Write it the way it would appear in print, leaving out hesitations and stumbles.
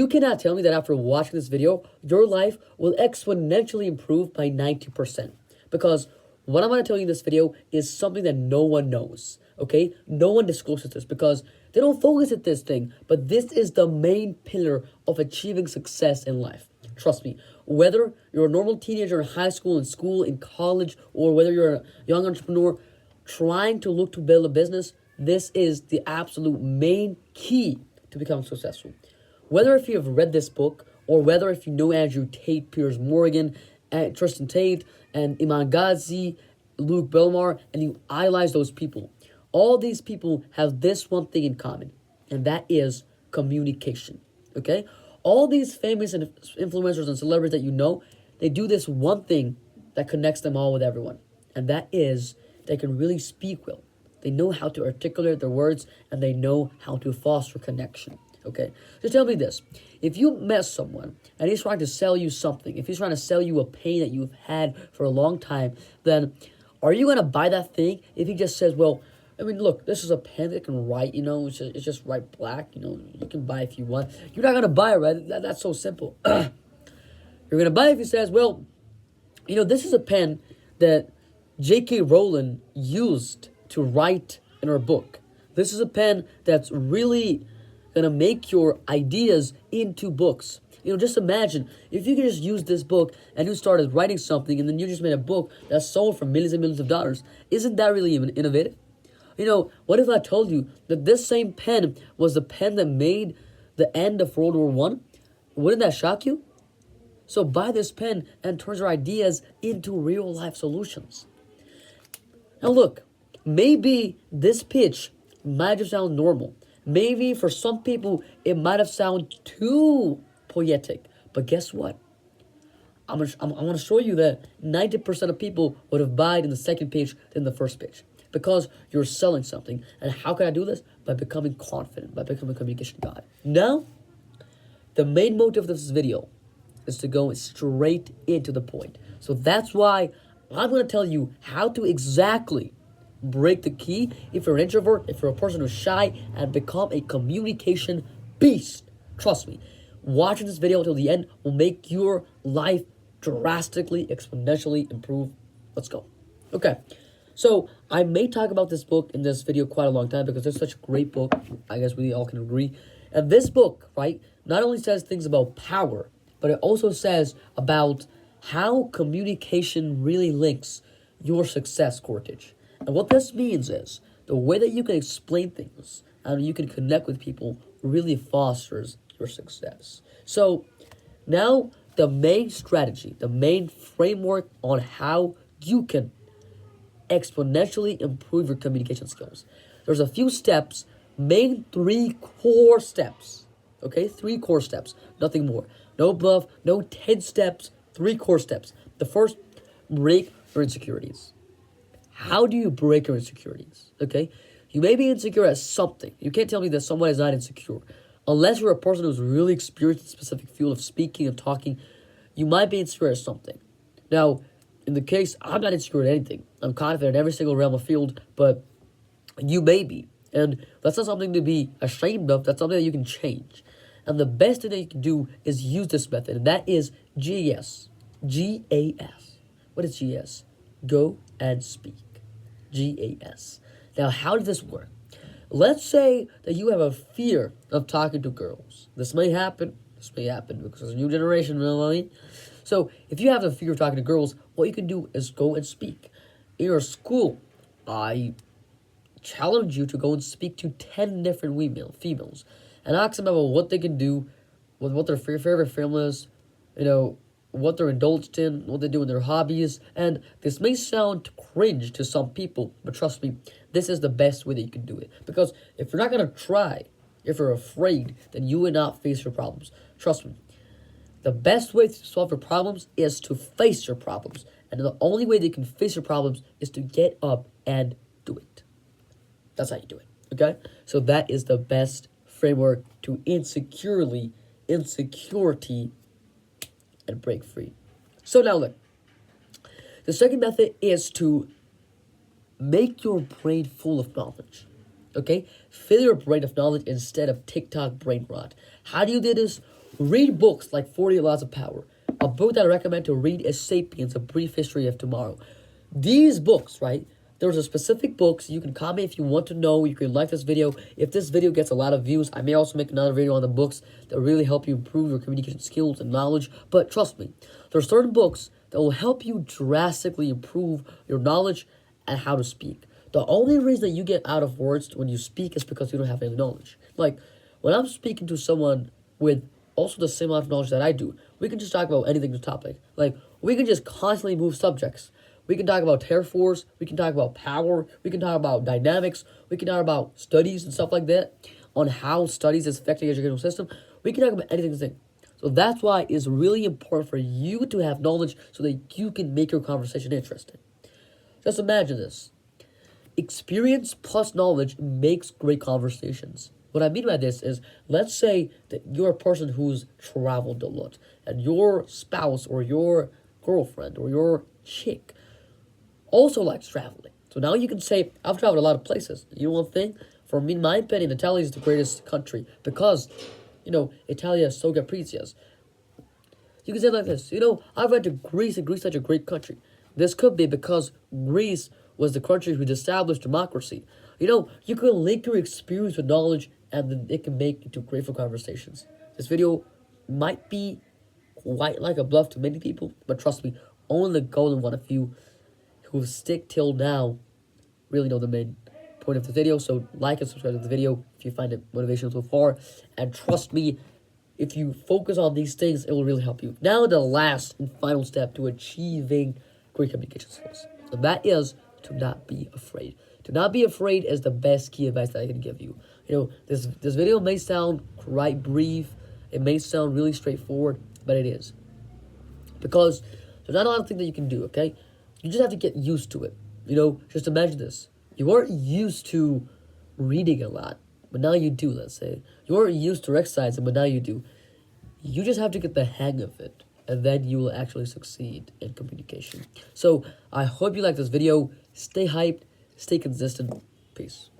You cannot tell me that after watching this video, your life will exponentially improve by 90%. Because what I'm going to tell you in this video is something that no one knows, okay? No one discloses this because they don't focus at this thing. But this is the main pillar of achieving success in life. Trust me, whether you're a normal teenager in high school, in school, in college, or whether you're a young entrepreneur trying to look to build a business, this is the absolute main key to becoming successful. Whether if you have read this book, or whether if you know Andrew Tate, Piers Morgan, and Tristan Tate, and Iman Ghazi, Luke Belmar, and you idolize those people, all these people have this one thing in common, and that is communication, okay? All these famous influencers and celebrities that you know, they do this one thing that connects them all with everyone, and that is they can really speak well. They know how to articulate their words, and they know how to foster connection. Okay, just tell me this. If you met someone and he's trying to sell you something, if he's trying to sell you a pain that you've had for a long time, then are you going to buy that thing if he just says, well, I mean, look, this is a pen that can write, it's just write black, you can buy if you want. You're not going to buy it, right? That's so simple. You're going to buy it if he says, well, this is a pen that J.K. Rowling used to write in her book. This is a pen that's really going to make your ideas into books. Just imagine if you could just use this book and you started writing something and then you just made a book that sold for millions and millions of dollars. Isn't that really even innovative? What if I told you that this same pen was the pen that made the end of World War I? Wouldn't that shock you? So buy this pen and turn your ideas into real life solutions. Now look, maybe this pitch might just sound normal. Maybe for some people, it might have sounded too poetic. But guess what? I want to show you that 90% of people would have bought in the second page than the first page. Because you're selling something. And how can I do this? By becoming confident, by becoming a communication god. Now, the main motive of this video is to go straight into the point. So that's why I'm going to tell you how to exactly break the key if you're an introvert, if you're a person who's shy, and become a communication beast. Trust me, watching this video until the end will make your life drastically, exponentially improve. Let's go. Okay, so I may talk about this book in this video quite a long time because it's such a great book. I guess we all can agree. And this book, right, not only says things about power, but it also says about how communication really links your success, Cortage. And what this means is the way that you can explain things and you can connect with people really fosters your success. So now the main strategy, the main framework on how you can exponentially improve your communication skills. There's a few steps, main 3 core steps. Okay, 3 core steps, nothing more. No bluff, no 10 steps, 3 core steps. The first, break your insecurities. How do you break your insecurities? Okay, you may be insecure at something. You can't tell me that someone is not insecure. Unless you're a person who's really experienced in a specific field of speaking and talking, you might be insecure at something. Now, in the case, I'm not insecure at anything. I'm confident in every single realm of field, but you may be. And that's not something to be ashamed of. That's something that you can change. And the best thing that you can do is use this method, and that is GAS. GAS. What is GAS? Go and speak. GAS. Now, how does this work? Let's say that you have a fear of talking to girls. This may happen. This may happen because it's a new generation, you know what I mean? So, if you have a fear of talking to girls, what you can do is go and speak. In your school, I challenge you to go and speak to 10 different females and ask them about what they can do, what their favorite film is, what they're indulged in, what they do in their hobbies. And this may sound cringe to some people, but trust me, this is the best way that you can do it. Because if you're not going to try, if you're afraid, then you will not face your problems. Trust me, the best way to solve your problems is to face your problems. And the only way that you can face your problems is to get up and do it. That's how you do it, okay? So that is the best framework to insecurity, and break free. So now look, the second method is to make your brain full of knowledge. Okay? Fill your brain of knowledge instead of TikTok brain rot. How do you do this? Read books like 40 Laws of Power. A book that I recommend to read is Sapiens, A Brief History of Tomorrow. These books, right? There's a specific books. You can comment if you want to know. You can like this video. If this video gets a lot of views, I may also make another video on the books that really help you improve your communication skills and knowledge. But trust me, there are certain books that will help you drastically improve your knowledge and how to speak. The only reason that you get out of words when you speak is because you don't have any knowledge. Like, when I'm speaking to someone with also the same amount of knowledge that I do, we can just talk about anything to topic. Like, we can just constantly move subjects. We can talk about tariff wars. We can talk about power. We can talk about dynamics. We can talk about studies and stuff like that, on how studies is affecting the educational system. We can talk about anything. So that's why it's really important for you to have knowledge so that you can make your conversation interesting. Just imagine this. Experience plus knowledge makes great conversations. What I mean by this is, let's say that you're a person who's traveled a lot, and your spouse or your girlfriend or your chick also likes traveling. So now you can say, I've traveled a lot of places. You know one thing? For me, in my opinion, Italy is the greatest country because, Italia is so capricious. You can say it like this, I've went to Greece, and Greece is such a great country. This could be because Greece was the country who established democracy. You can link your experience with knowledge, and then it can make into grateful conversations. This video might be quite like a bluff to many people, but trust me, only the golden one of you who stick till now really know the main point of the video. So like and subscribe to the video if you find it motivational so far. And trust me, if you focus on these things, it will really help you. Now the last and final step to achieving great communication skills. And that is to not be afraid. To not be afraid is the best key advice that I can give you. This video may sound quite brief. It may sound really straightforward, but it is. Because there's not a lot of things that you can do, okay? You just have to get used to it. Just imagine this. You aren't used to reading a lot, but now you do, let's say. You aren't used to exercising, but now you do. You just have to get the hang of it, and then you will actually succeed in communication. So, I hope you like this video. Stay hyped, stay consistent. Peace.